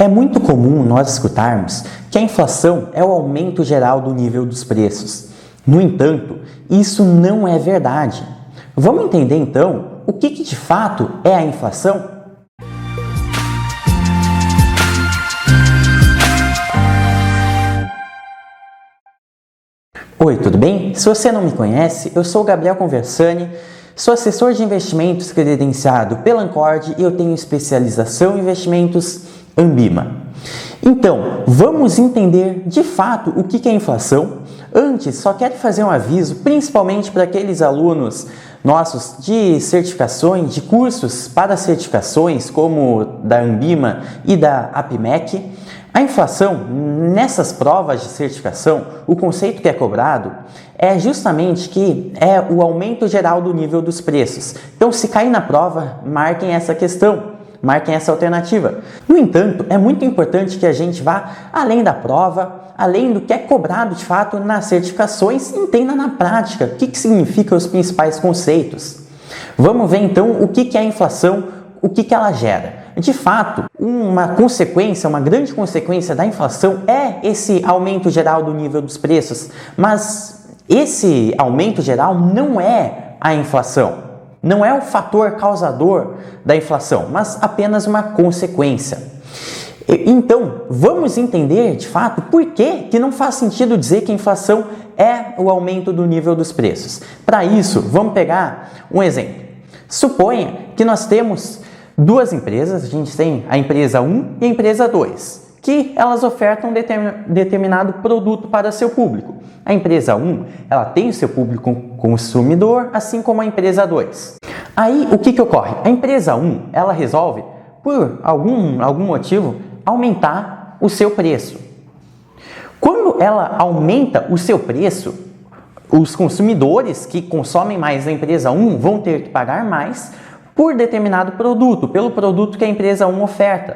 É muito comum nós escutarmos que a inflação é o aumento geral do nível dos preços. No entanto, isso não é verdade. Vamos entender então o que de fato é a inflação? Oi, tudo bem? Se você não me conhece, eu sou o Gabriel Conversani, sou assessor de investimentos credenciado pela Ancord e eu tenho especialização em investimentos Ambima. Então, vamos entender de fato o que é inflação. Antes, só quero fazer um aviso, principalmente para aqueles alunos nossos de certificações, de cursos para certificações, como da Ambima e da APMEC. A inflação, nessas provas de certificação, o conceito que é cobrado é justamente que é o aumento geral do nível dos preços. Então, se cair na prova, marquem essa questão. Marquem essa alternativa. No entanto, é muito importante que a gente vá além da prova, além do que é cobrado de fato nas certificações e entenda na prática o que significam os principais conceitos. Vamos ver então o que é a inflação, o que ela gera. De fato, uma consequência, uma grande consequência da inflação é esse aumento geral do nível dos preços, mas esse aumento geral não é a inflação. Não é o fator causador da inflação, mas apenas uma consequência. Então, vamos entender de fato por que não faz sentido dizer que a inflação é o aumento do nível dos preços. Para isso, vamos pegar um exemplo. Suponha que nós temos duas empresas, a gente tem a empresa 1 e a empresa 2, que elas ofertam determinado produto para seu público. A empresa 1, ela tem o seu público consumidor, assim como a empresa 2. Aí, o que ocorre? A empresa 1, ela resolve, por algum motivo, aumentar o seu preço. Quando ela aumenta o seu preço, os consumidores que consomem mais da empresa 1 vão ter que pagar mais por determinado produto, pelo produto que a empresa 1 oferta.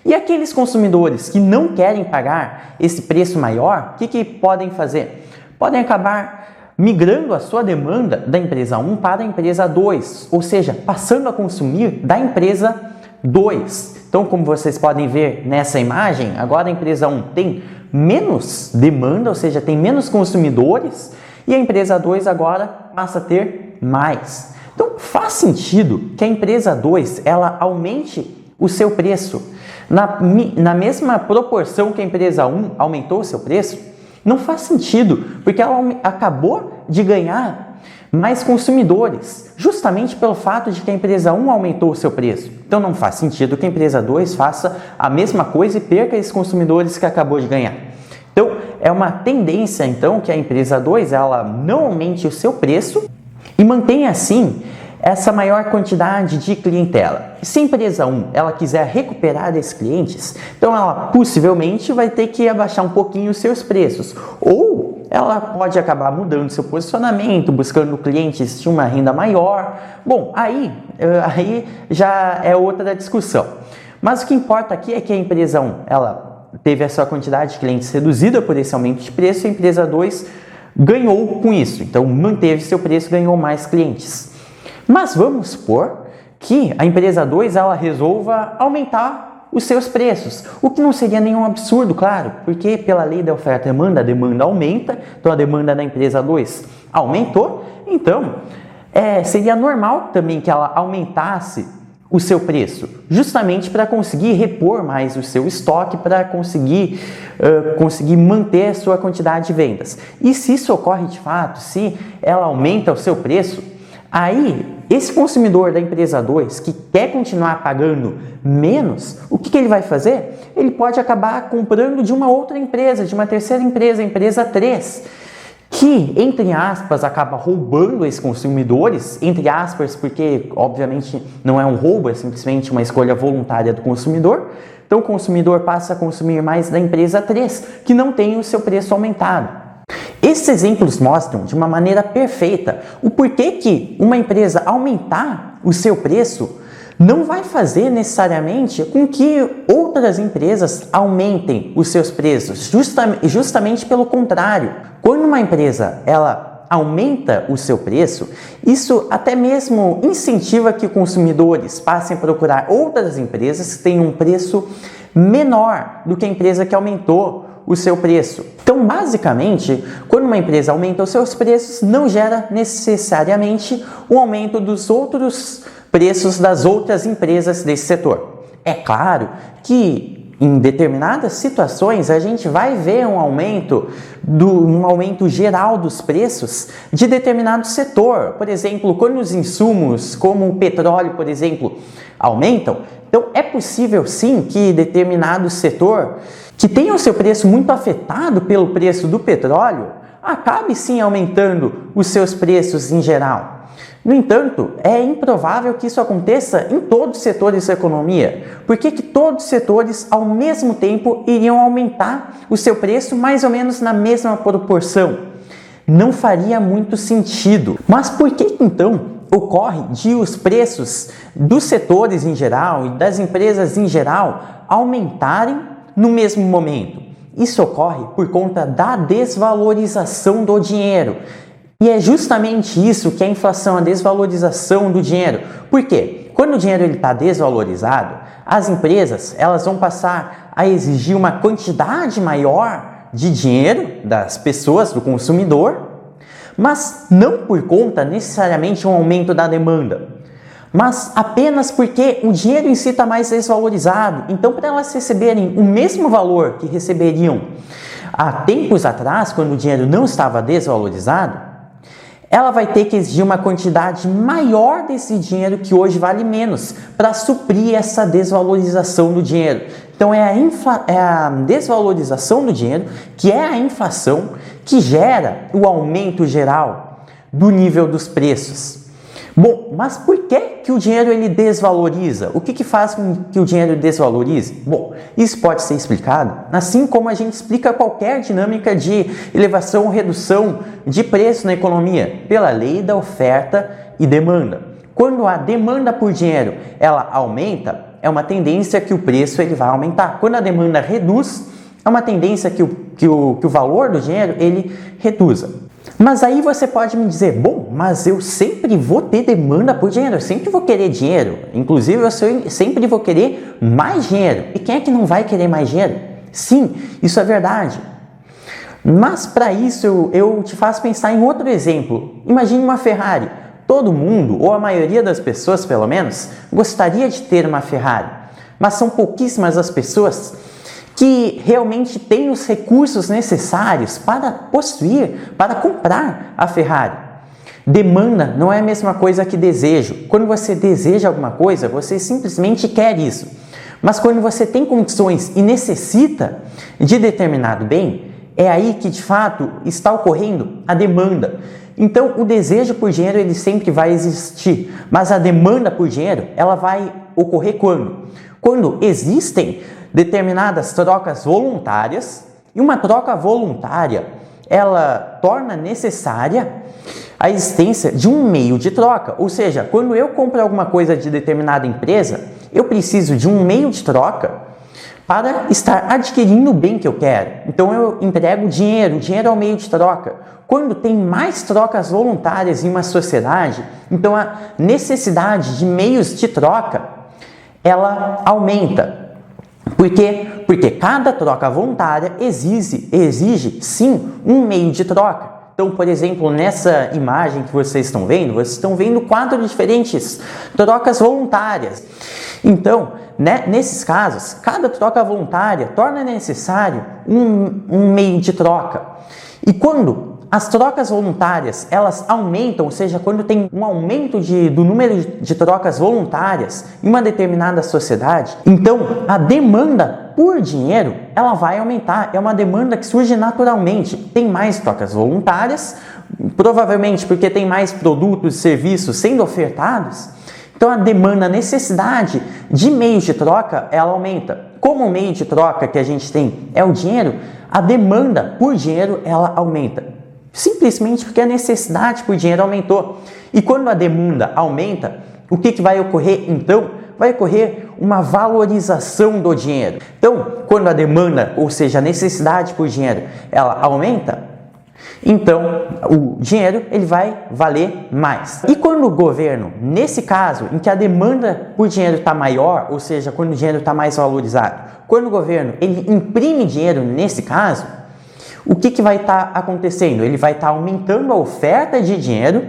E aqueles consumidores que não querem pagar esse preço maior, o que podem fazer? Podem acabar migrando a sua demanda da empresa 1 para a empresa 2, ou seja, passando a consumir da empresa 2. Então, como vocês podem ver nessa imagem, agora a empresa 1 tem menos demanda, ou seja, tem menos consumidores, e a empresa 2 agora passa a ter mais. Então, faz sentido que a empresa 2 ela aumente o seu preço na mesma proporção que a empresa 1 aumentou o seu preço? Não faz sentido, porque ela acabou de ganhar mais consumidores, justamente pelo fato de que a empresa 1 aumentou o seu preço. Então não faz sentido que a empresa 2 faça a mesma coisa e perca esses consumidores que acabou de ganhar. Então é uma tendência então que a empresa 2 ela não aumente o seu preço e mantenha assim essa maior quantidade de clientela. Se a empresa 1 ela quiser recuperar esses clientes, então ela possivelmente vai ter que abaixar um pouquinho os seus preços. Ou ela pode acabar mudando seu posicionamento, buscando clientes de uma renda maior. Bom, aí já é outra discussão. Mas o que importa aqui é que a empresa 1 ela teve a sua quantidade de clientes reduzida por esse aumento de preço, e a empresa 2 ganhou com isso. Então manteve seu preço, ganhou mais clientes. Mas vamos supor que a empresa 2 ela resolva aumentar os seus preços, o que não seria nenhum absurdo, claro, porque pela lei da oferta e demanda, a demanda aumenta, então a demanda da empresa 2 aumentou, então seria normal também que ela aumentasse o seu preço, justamente para conseguir repor mais o seu estoque, para conseguir manter a sua quantidade de vendas. E se isso ocorre de fato, se ela aumenta o seu preço, aí esse consumidor da empresa 2 que quer continuar pagando menos, o que ele vai fazer? Ele pode acabar comprando de uma outra empresa, de uma terceira empresa, a empresa 3, que, entre aspas, acaba roubando esses consumidores, entre aspas, porque obviamente não é um roubo, é simplesmente uma escolha voluntária do consumidor. Então o consumidor passa a consumir mais da empresa 3, que não tem o seu preço aumentado. Esses exemplos mostram de uma maneira perfeita o porquê que uma empresa aumentar o seu preço não vai fazer necessariamente com que outras empresas aumentem os seus preços, justamente pelo contrário. Quando uma empresa ela aumenta o seu preço, isso até mesmo incentiva que consumidores passem a procurar outras empresas que tenham um preço menor do que a empresa que aumentou o seu preço. Então, basicamente, quando uma empresa aumenta os seus preços, não gera necessariamente o aumento dos outros preços das outras empresas desse setor. É claro que em determinadas situações a gente vai ver um aumento geral dos preços de determinado setor. Por exemplo, quando os insumos, como o petróleo, por exemplo, aumentam, então é possível sim que determinado setor que tenha o seu preço muito afetado pelo preço do petróleo acabe sim aumentando os seus preços em geral. No entanto, é improvável que isso aconteça em todos os setores da economia. Por que todos os setores, ao mesmo tempo, iriam aumentar o seu preço mais ou menos na mesma proporção? Não faria muito sentido. Mas por que então ocorre de os preços dos setores em geral e das empresas em geral aumentarem no mesmo momento? Isso ocorre por conta da desvalorização do dinheiro. E é justamente isso que é a inflação, a desvalorização do dinheiro. Por quê? Quando o dinheiro está desvalorizado, as empresas elas vão passar a exigir uma quantidade maior de dinheiro das pessoas, do consumidor, mas não por conta necessariamente de um aumento da demanda, mas apenas porque o dinheiro em si está mais desvalorizado. Então, para elas receberem o mesmo valor que receberiam há tempos atrás, quando o dinheiro não estava desvalorizado, ela vai ter que exigir uma quantidade maior desse dinheiro que hoje vale menos para suprir essa desvalorização do dinheiro. Então é a desvalorização do dinheiro que é a inflação que gera o aumento geral do nível dos preços. Bom, mas por que o dinheiro ele desvaloriza? O que faz com que o dinheiro desvalorize? Bom, isso pode ser explicado assim como a gente explica qualquer dinâmica de elevação ou redução de preço na economia, pela lei da oferta e demanda. Quando a demanda por dinheiro ela aumenta, é uma tendência que o preço ele vai aumentar. Quando a demanda reduz, é uma tendência que o valor do dinheiro ele reduza. Mas aí você pode me dizer, bom, mas eu sempre vou ter demanda por dinheiro, eu sempre vou querer dinheiro, inclusive eu sempre vou querer mais dinheiro. E quem é que não vai querer mais dinheiro? Sim, isso é verdade. Mas para isso eu te faço pensar em outro exemplo. Imagine uma Ferrari. Todo mundo, ou a maioria das pessoas pelo menos, gostaria de ter uma Ferrari, mas são pouquíssimas as pessoas que realmente têm os recursos necessários para possuir, para comprar a Ferrari. Demanda não é a mesma coisa que desejo. Quando você deseja alguma coisa, você simplesmente quer isso. Mas quando você tem condições e necessita de determinado bem, é aí que de fato está ocorrendo a demanda. Então, o desejo por dinheiro ele sempre vai existir, mas a demanda por dinheiro ela vai ocorrer quando? Quando existem determinadas trocas voluntárias, e uma troca voluntária ela torna necessária a existência de um meio de troca. Ou seja, quando eu compro alguma coisa de determinada empresa, eu preciso de um meio de troca para estar adquirindo o bem que eu quero. Então eu entrego dinheiro, o dinheiro é o meio de troca. Quando tem mais trocas voluntárias em uma sociedade, então a necessidade de meios de troca ela aumenta. Por quê? Porque cada troca voluntária exige sim um meio de troca. Então, por exemplo, nessa imagem que vocês estão vendo 4 diferentes trocas voluntárias. Então, nesses casos, cada troca voluntária torna necessário um meio de troca. E quando as trocas voluntárias elas aumentam, ou seja, quando tem um aumento do número de trocas voluntárias em uma determinada sociedade, então a demanda por dinheiro ela vai aumentar. É uma demanda que surge naturalmente. Tem mais trocas voluntárias, provavelmente porque tem mais produtos e serviços sendo ofertados. Então a demanda, a necessidade de meios de troca, ela aumenta. Como o meio de troca que a gente tem é o dinheiro, a demanda por dinheiro, ela aumenta. Simplesmente porque a necessidade por dinheiro aumentou. E quando a demanda aumenta, o que vai ocorrer então? Vai ocorrer uma valorização do dinheiro. Então, quando a demanda, ou seja, a necessidade por dinheiro, ela aumenta, Então, o dinheiro ele vai valer mais. E quando o governo, nesse caso, em que a demanda por dinheiro está maior, ou seja, quando o dinheiro está mais valorizado, quando o governo ele imprime dinheiro nesse caso, o que vai estar acontecendo? Ele vai estar aumentando a oferta de dinheiro,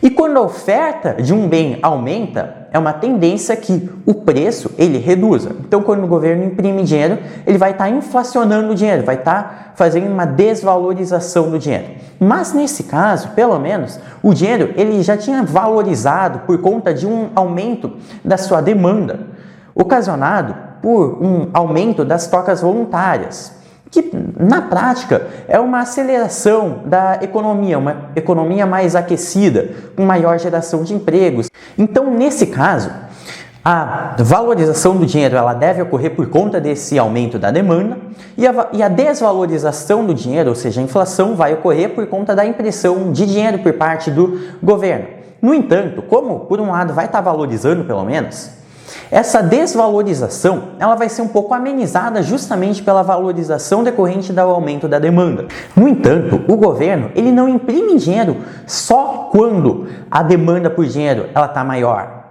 e quando a oferta de um bem aumenta, é uma tendência que o preço ele reduza. Então, quando o governo imprime dinheiro, ele vai estar inflacionando o dinheiro, vai estar fazendo uma desvalorização do dinheiro. Mas nesse caso, pelo menos, o dinheiro ele já tinha valorizado por conta de um aumento da sua demanda, ocasionado por um aumento das trocas voluntárias, que na prática é uma aceleração da economia, uma economia mais aquecida, com maior geração de empregos. Então, nesse caso, a valorização do dinheiro ela deve ocorrer por conta desse aumento da demanda, e a desvalorização do dinheiro, ou seja, a inflação, vai ocorrer por conta da impressão de dinheiro por parte do governo. No entanto, como por um lado vai estar valorizando pelo menos, essa desvalorização ela vai ser um pouco amenizada justamente pela valorização decorrente do aumento da demanda. No entanto, o governo ele não imprime dinheiro só quando a demanda por dinheiro está maior.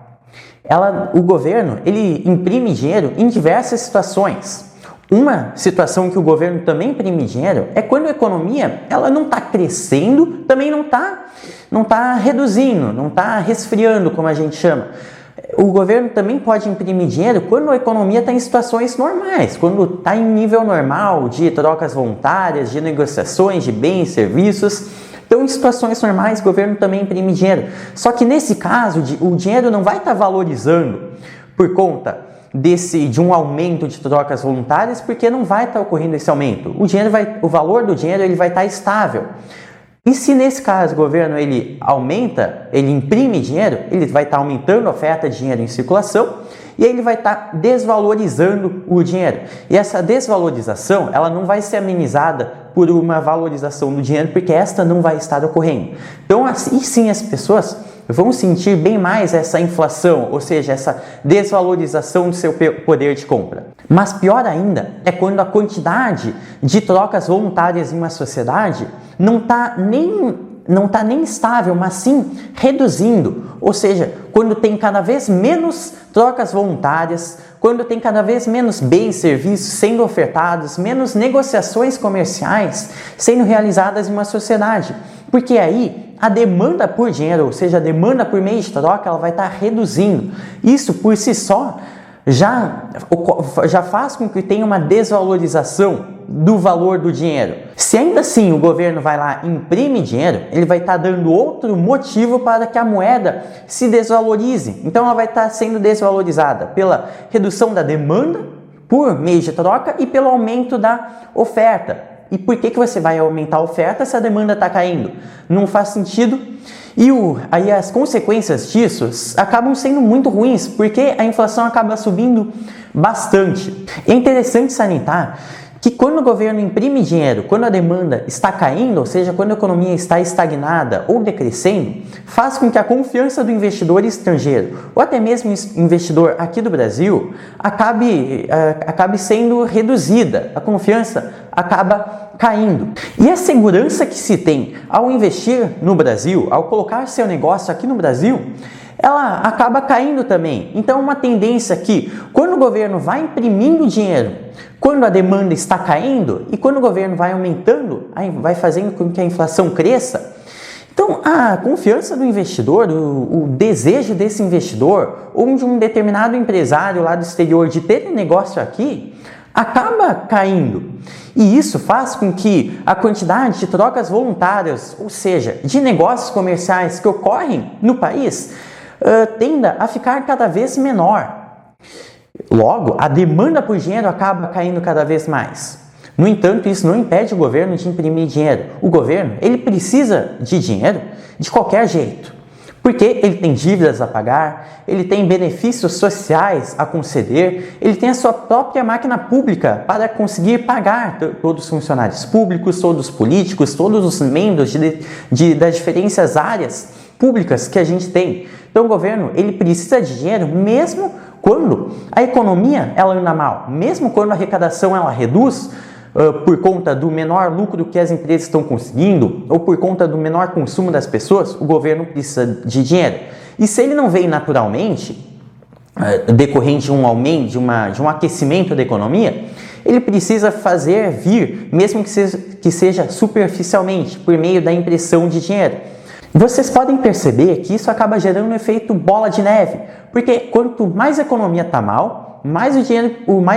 O governo ele imprime dinheiro em diversas situações. Uma situação que o governo também imprime dinheiro é quando a economia ela não está crescendo, também não está reduzindo, não está resfriando, como a gente chama. O governo também pode imprimir dinheiro quando a economia está em situações normais, quando está em nível normal de trocas voluntárias, de negociações de bens e serviços. Então, em situações normais, o governo também imprime dinheiro. Só que nesse caso, o dinheiro não vai estar valorizando por conta de um aumento de trocas voluntárias, porque não vai estar ocorrendo esse aumento. O valor do dinheiro ele vai estar estável. E se nesse caso o governo ele imprime dinheiro, ele vai estar aumentando a oferta de dinheiro em circulação e ele vai estar desvalorizando o dinheiro. E essa desvalorização ela não vai ser amenizada por uma valorização do dinheiro, porque esta não vai estar ocorrendo. Então, assim sim, as pessoas vão sentir bem mais essa inflação, ou seja, essa desvalorização do seu poder de compra. Mas pior ainda é quando a quantidade de trocas voluntárias em uma sociedade não está nem estável, mas sim reduzindo. Ou seja, quando tem cada vez menos trocas voluntárias, quando tem cada vez menos bens e serviços sendo ofertados, menos negociações comerciais sendo realizadas em uma sociedade. Porque aí a demanda por dinheiro, ou seja, a demanda por meio de troca, ela vai estar reduzindo. Isso por si só já faz com que tenha uma desvalorização do valor do dinheiro. Se ainda assim o governo vai lá e imprime dinheiro, ele vai estar dando outro motivo para que a moeda se desvalorize. Então ela vai estar sendo desvalorizada pela redução da demanda por meio de troca e pelo aumento da oferta. E por que você vai aumentar a oferta se a demanda está caindo? Não faz sentido. E aí as consequências disso acabam sendo muito ruins, porque a inflação acaba subindo bastante. É interessante salientar que quando o governo imprime dinheiro, quando a demanda está caindo, ou seja, quando a economia está estagnada ou decrescendo, faz com que a confiança do investidor estrangeiro, ou até mesmo investidor aqui do Brasil, acabe sendo reduzida, a confiança acaba caindo. E a segurança que se tem ao investir no Brasil, ao colocar seu negócio aqui no Brasil, ela acaba caindo também. Então é uma tendência que quando o governo vai imprimindo dinheiro, quando a demanda está caindo e quando o governo vai aumentando, vai fazendo com que a inflação cresça, então a confiança do investidor, o desejo desse investidor ou de um determinado empresário lá do exterior de ter um negócio aqui, acaba caindo. E isso faz com que a quantidade de trocas voluntárias, ou seja, de negócios comerciais que ocorrem no país, tenda a ficar cada vez menor. Logo, a demanda por dinheiro acaba caindo cada vez mais. No entanto, isso não impede o governo de imprimir dinheiro. O governo, ele precisa de dinheiro de qualquer jeito, porque ele tem dívidas a pagar, ele tem benefícios sociais a conceder, ele tem a sua própria máquina pública para conseguir pagar todos os funcionários públicos, todos os políticos, todos os membros das diferentes áreas públicas que a gente tem. Então o governo ele precisa de dinheiro mesmo quando a economia ela anda mal, mesmo quando a arrecadação ela reduz, por conta do menor lucro que as empresas estão conseguindo ou por conta do menor consumo das pessoas, o governo precisa de dinheiro. E se ele não vem naturalmente, decorrente de um aumento, de um aquecimento da economia, ele precisa fazer vir, mesmo que seja superficialmente, por meio da impressão de dinheiro. Vocês podem perceber que isso acaba gerando um efeito bola de neve, porque quanto mais a economia está mal, mais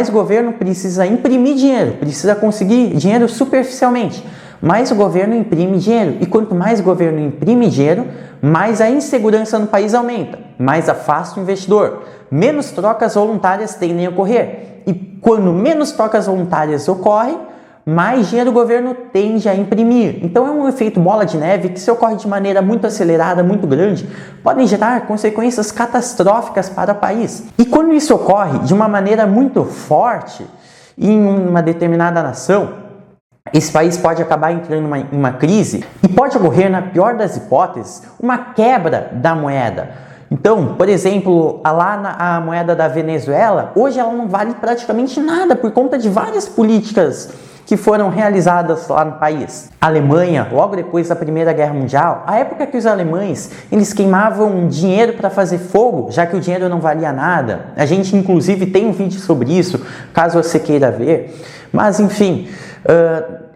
o governo precisa imprimir dinheiro, precisa conseguir dinheiro superficialmente, mais o governo imprime dinheiro. E quanto mais o governo imprime dinheiro, mais a insegurança no país aumenta, mais afasta o investidor, menos trocas voluntárias tendem a ocorrer. E quando menos trocas voluntárias ocorrem, mais dinheiro o governo tende a imprimir. Então é um efeito bola de neve que, se ocorre de maneira muito acelerada, muito grande, podem gerar consequências catastróficas para o país. E quando isso ocorre de uma maneira muito forte em uma determinada nação, esse país pode acabar entrando em uma crise e pode ocorrer, na pior das hipóteses, uma quebra da moeda. Então, por exemplo, a moeda da Venezuela, hoje ela não vale praticamente nada por conta de várias políticas que foram realizadas lá no país. A Alemanha, logo depois da Primeira Guerra Mundial, a época que os alemães eles queimavam dinheiro para fazer fogo, já que o dinheiro não valia nada. A gente inclusive tem um vídeo sobre isso, caso você queira ver. Mas enfim,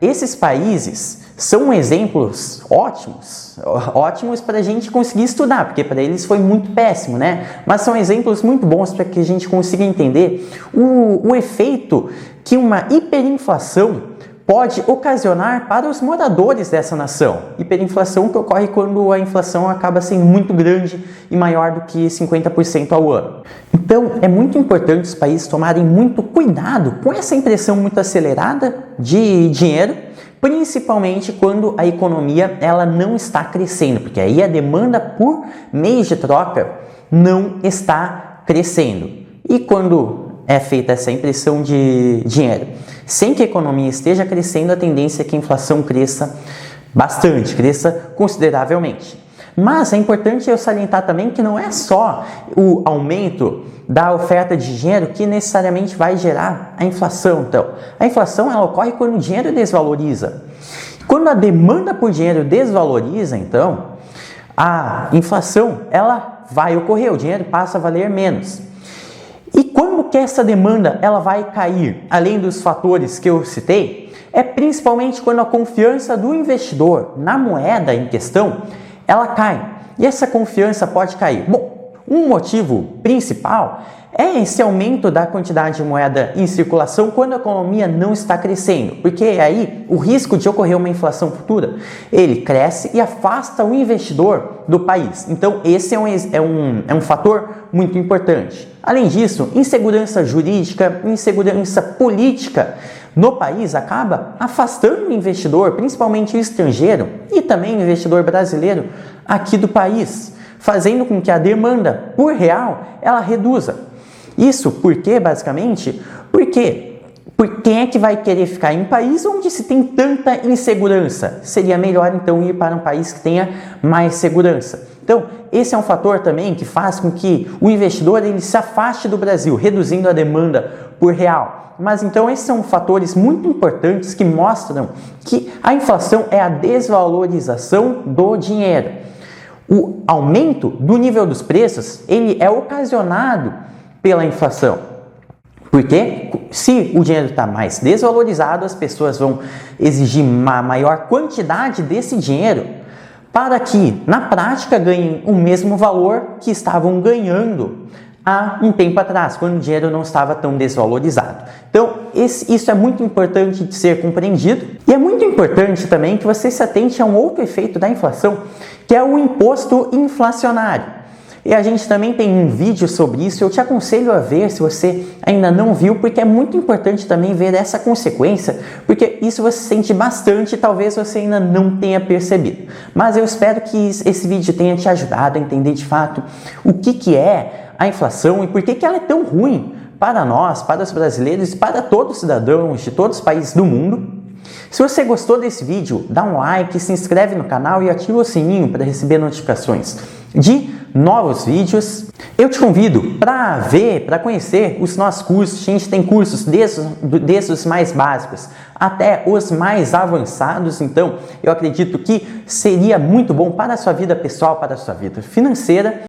esses países são exemplos ótimos para a gente conseguir estudar, porque para eles foi muito péssimo, né? Mas são exemplos muito bons para que a gente consiga entender o efeito que uma hiperinflação pode ocasionar para os moradores dessa nação. Hiperinflação que ocorre quando a inflação acaba sendo muito grande e maior do que 50% ao ano. Então, é muito importante os países tomarem muito cuidado com essa impressão muito acelerada de dinheiro, principalmente quando a economia ela não está crescendo, porque aí a demanda por meios de troca não está crescendo. E quando é feita essa impressão de dinheiro, sem que a economia esteja crescendo, a tendência é que a inflação cresça bastante, cresça consideravelmente. Mas é importante eu salientar também que não é só o aumento da oferta de dinheiro que necessariamente vai gerar a inflação. Então, a inflação ela ocorre quando o dinheiro desvaloriza. Quando a demanda por dinheiro desvaloriza, então, a inflação ela vai ocorrer, o dinheiro passa a valer menos. E quando que essa demanda ela vai cair, além dos fatores que eu citei, é principalmente quando a confiança do investidor na moeda em questão ela cai. E essa confiança pode cair. Bom, um motivo principal é esse aumento da quantidade de moeda em circulação quando a economia não está crescendo, porque aí o risco de ocorrer uma inflação futura, ele cresce e afasta o investidor do país. Então esse é um fator muito importante. Além disso, insegurança jurídica, insegurança política no país acaba afastando o investidor, principalmente o estrangeiro e também o investidor brasileiro aqui do país, fazendo com que a demanda por real ela reduza. Isso porque, basicamente, por quem é que vai querer ficar em um país onde se tem tanta insegurança? Seria melhor então ir para um país que tenha mais segurança. Então, esse é um fator também que faz com que o investidor ele se afaste do Brasil, reduzindo a demanda por real. Mas então esses são fatores muito importantes que mostram que a inflação é a desvalorização do dinheiro. O aumento do nível dos preços, ele é ocasionado pela inflação. Porque se o dinheiro está mais desvalorizado, as pessoas vão exigir uma maior quantidade desse dinheiro para que, na prática, ganhem o mesmo valor que estavam ganhando há um tempo atrás, quando o dinheiro não estava tão desvalorizado. Então, isso é muito importante de ser compreendido. E é muito importante também que você se atente a um outro efeito da inflação, que é o imposto inflacionário. E a gente também tem um vídeo sobre isso, eu te aconselho a ver se você ainda não viu, porque é muito importante também ver essa consequência, porque isso você sente bastante e talvez você ainda não tenha percebido. Mas eu espero que esse vídeo tenha te ajudado a entender de fato o que é a inflação e por que ela é tão ruim para nós, para os brasileiros e para todos os cidadãos de todos os países do mundo. Se você gostou desse vídeo, dá um like, se inscreve no canal e ativa o sininho para receber notificações de novos vídeos. Eu te convido para para conhecer os nossos cursos. A gente tem cursos desde os mais básicos até os mais avançados. Então, eu acredito que seria muito bom para a sua vida pessoal, para a sua vida financeira.